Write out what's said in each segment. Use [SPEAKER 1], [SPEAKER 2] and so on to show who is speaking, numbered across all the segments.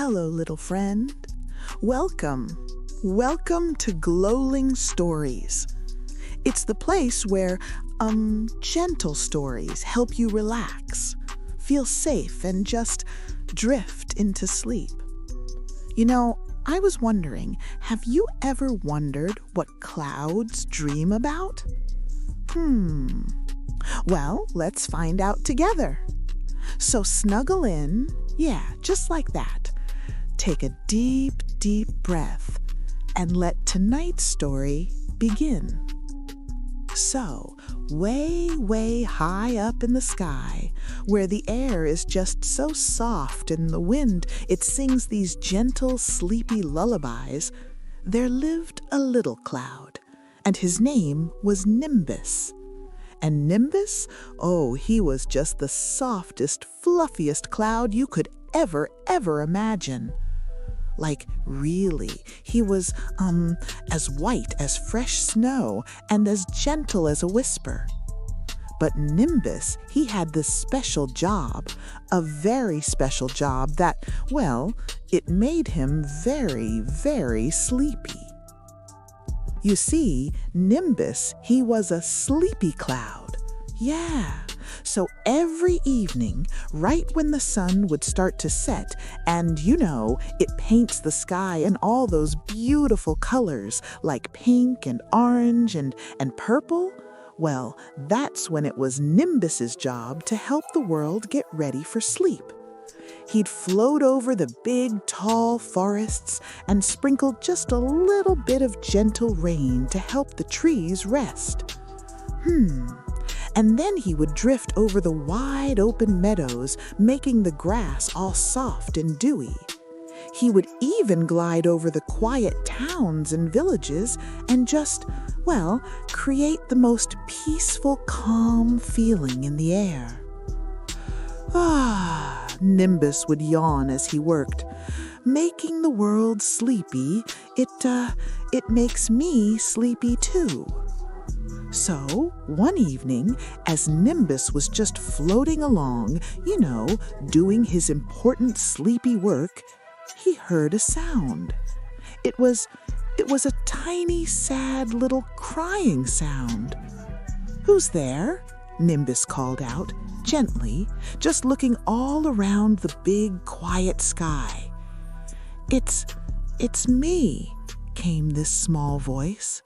[SPEAKER 1] Hello, little friend. Welcome. Welcome to Glowing Stories. It's the place where, gentle stories help you relax, feel safe, and just drift into sleep. You know, I was wondering, have you ever wondered what clouds dream about? Well, let's find out together. So snuggle in, just like that. Take a deep, deep breath and let tonight's story begin. So, way, way high up in the sky, where the air is just so soft and the wind, it sings these gentle, sleepy lullabies, there lived a little cloud, and his name was Nimbus. And Nimbus, he was just the softest, fluffiest cloud you could ever imagine. Like, really, he was, as white as fresh snow and as gentle as a whisper. But Nimbus, he had this special job, a very special job that, well, it made him very, very sleepy. You see, Nimbus, he was a sleepy cloud. So every evening, right when the sun would start to set, and it paints the sky in all those beautiful colors like pink and orange and purple, well, that's when it was Nimbus's job to help the world get ready for sleep. He'd float over the big, tall forests and sprinkle just a little bit of gentle rain to help the trees rest. And then he would drift over the wide open meadows, making the grass all soft and dewy. He would even glide over the quiet towns and villages and just, create the most peaceful, calm feeling in the air. Nimbus would yawn as he worked. Making the world sleepy, it makes me sleepy too. So, one evening, as Nimbus was just floating along, doing his important sleepy work, he heard a sound. It was a tiny, sad little crying sound. "Who's there?" Nimbus called out, gently, just looking all around the big, quiet sky. It's me," came this small voice.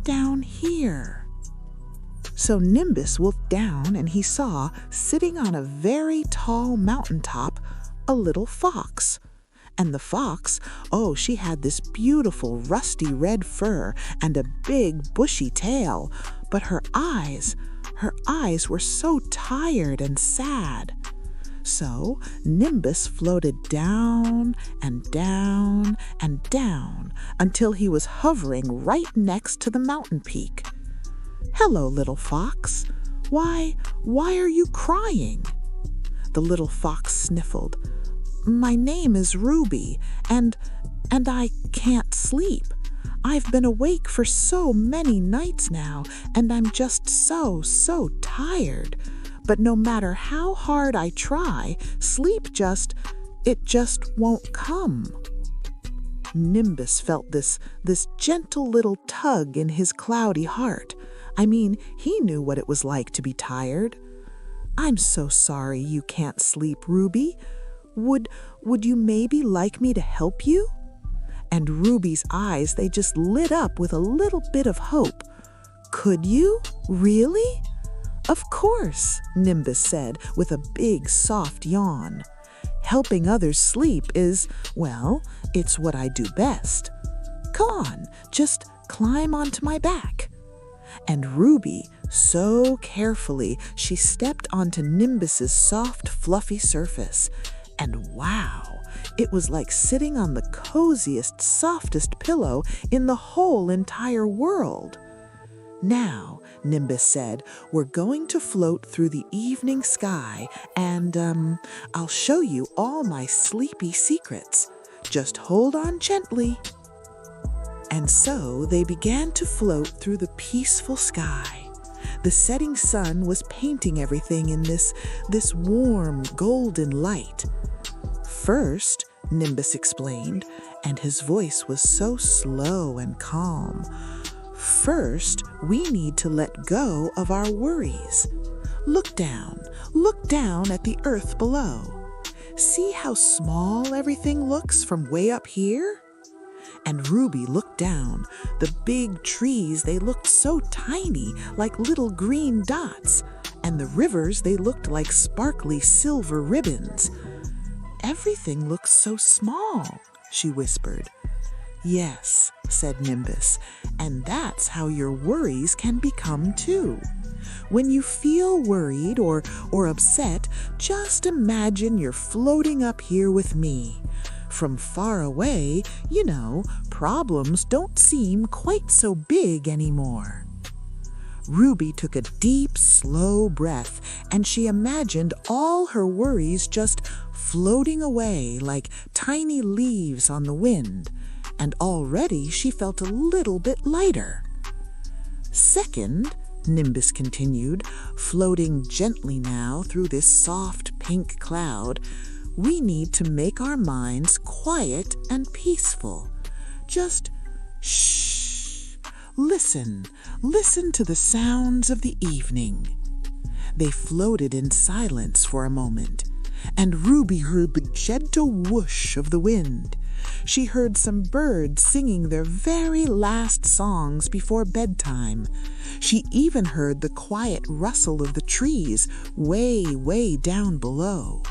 [SPEAKER 1] "Down here." So Nimbus looked down and he saw, sitting on a very tall mountaintop, a little fox. And the fox, she had this beautiful rusty red fur and a big bushy tail, but her eyes were so tired and sad. So Nimbus floated down and down and down until he was hovering right next to the mountain peak. "Hello, little fox. Why are you crying?" The little fox sniffled. "My name is Ruby, and I can't sleep. I've been awake for so many nights now, and I'm just so tired. But no matter how hard I try, sleep just won't come." Nimbus felt this gentle little tug in his cloudy heart. He knew what it was like to be tired. "I'm so sorry you can't sleep, Ruby. Would you maybe like me to help you?" And Ruby's eyes, they just lit up with a little bit of hope. "Could you? Really?" "Of course," Nimbus said with a big, soft yawn. "Helping others sleep is, it's what I do best. Come on, just climb onto my back." And Ruby, so carefully, she stepped onto Nimbus's soft, fluffy surface. And wow, it was like sitting on the coziest, softest pillow in the whole entire world. "Now," Nimbus said, "we're going to float through the evening sky and, I'll show you all my sleepy secrets. Just hold on gently." And so they began to float through the peaceful sky. The setting sun was painting everything in this warm golden light. First, Nimbus explained, and his voice was so slow and calm. First, we need to let go of our worries. Look down at the earth below. See how small everything looks from way up here? And Ruby looked down. The big trees, they looked so tiny, like little green dots. And the rivers, they looked like sparkly silver ribbons. Everything looks so small, she whispered. Yes, said Nimbus, and that's how your worries can become too. When you feel worried or upset, just imagine you're floating up here with me. From far away, problems don't seem quite so big anymore. Ruby took a deep, slow breath, and she imagined all her worries just floating away like tiny leaves on the wind, and already she felt a little bit lighter. Second, Nimbus continued, floating gently now through this soft pink cloud, we need to make our minds quiet and peaceful. Just shh. Listen to the sounds of the evening. They floated in silence for a moment, and Ruby heard the gentle whoosh of the wind. She heard some birds singing their very last songs before bedtime. She even heard the quiet rustle of the trees way, way down below.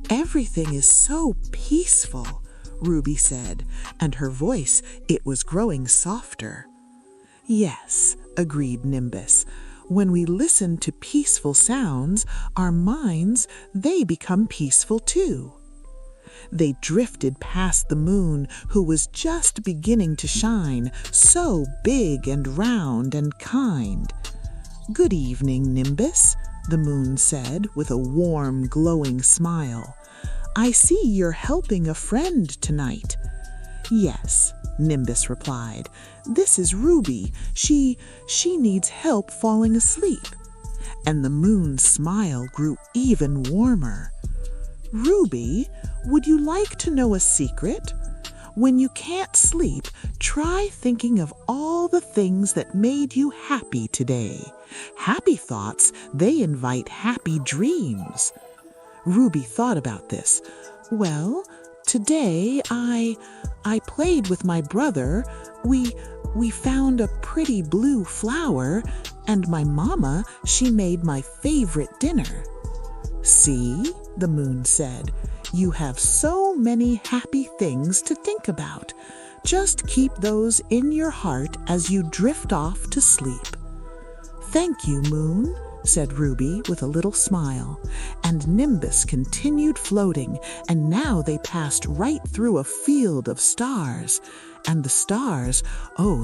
[SPEAKER 1] Everything is so peaceful, Ruby said, and her voice, it was growing softer. Yes, agreed Nimbus. When we listen to peaceful sounds, our minds, they become peaceful too. They drifted past the moon, who was just beginning to shine, so big and round and kind. Good evening, Nimbus, the moon said with a warm, glowing smile. I see you're helping a friend tonight. Yes, Nimbus replied. This is Ruby. She needs help falling asleep. And the moon's smile grew even warmer. Ruby, would you like to know a secret? When you can't sleep, try thinking of all the things that made you happy today. Happy thoughts, they invite happy dreams. Ruby thought about this. Well, today I played with my brother. We found a pretty blue flower, and my mama, she made my favorite dinner. See, the moon said, you have so many happy things to think about. Just keep those in your heart as you drift off to sleep. Thank you, moon, said Ruby with a little smile, and Nimbus continued floating, and now they passed right through a field of stars. And the stars,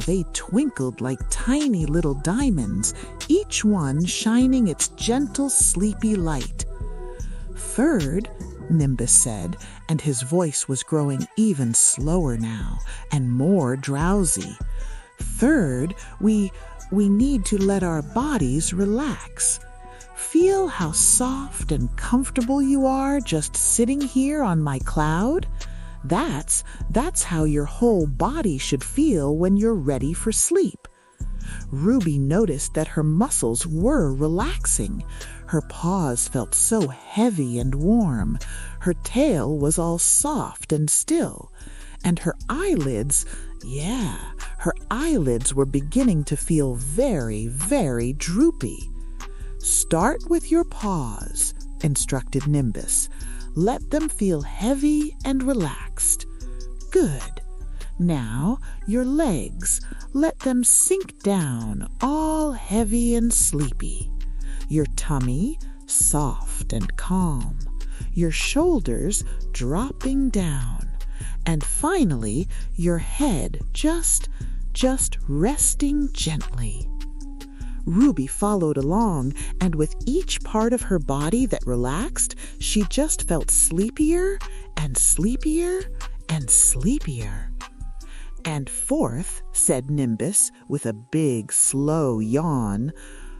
[SPEAKER 1] they twinkled like tiny little diamonds, each one shining its gentle, sleepy light. Third, Nimbus said, and his voice was growing even slower now, and more drowsy. Third, we need to let our bodies relax. Feel how soft and comfortable you are just sitting here on my cloud. That's how your whole body should feel when you're ready for sleep. Ruby noticed that her muscles were relaxing. Her paws felt so heavy and warm. Her tail was all soft and still. And her eyelids, her eyelids were beginning to feel very, very droopy. Start with your paws, instructed Nimbus. Let them feel heavy and relaxed. Good. Now, your legs, let them sink down, all heavy and sleepy. Your tummy, soft and calm. Your shoulders dropping down. And finally, your head just resting gently. Ruby followed along, and with each part of her body that relaxed, she just felt sleepier and sleepier and sleepier. And fourth, said Nimbus with a big, slow yawn,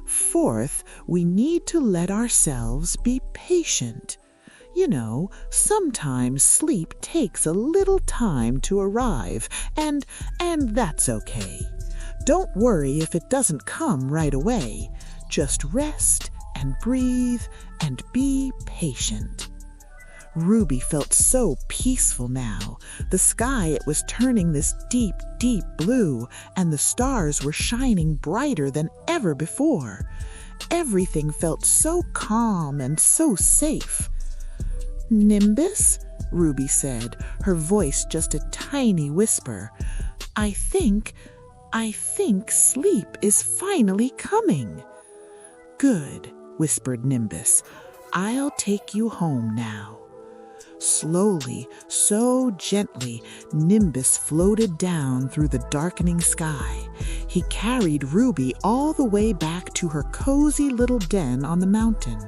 [SPEAKER 1] fourth, we need to let ourselves be patient. You know, sometimes sleep takes a little time to arrive, and that's okay. Don't worry if it doesn't come right away. Just rest and breathe and be patient. Ruby felt so peaceful now. The sky, it was turning this deep, deep blue, and the stars were shining brighter than ever before. Everything felt so calm and so safe. "Nimbus," Ruby said, her voice just a tiny whisper, I think sleep is finally coming." "Good," whispered Nimbus. "I'll take you home now." Slowly, so gently, Nimbus floated down through the darkening sky. He carried Ruby all the way back to her cozy little den on the mountain.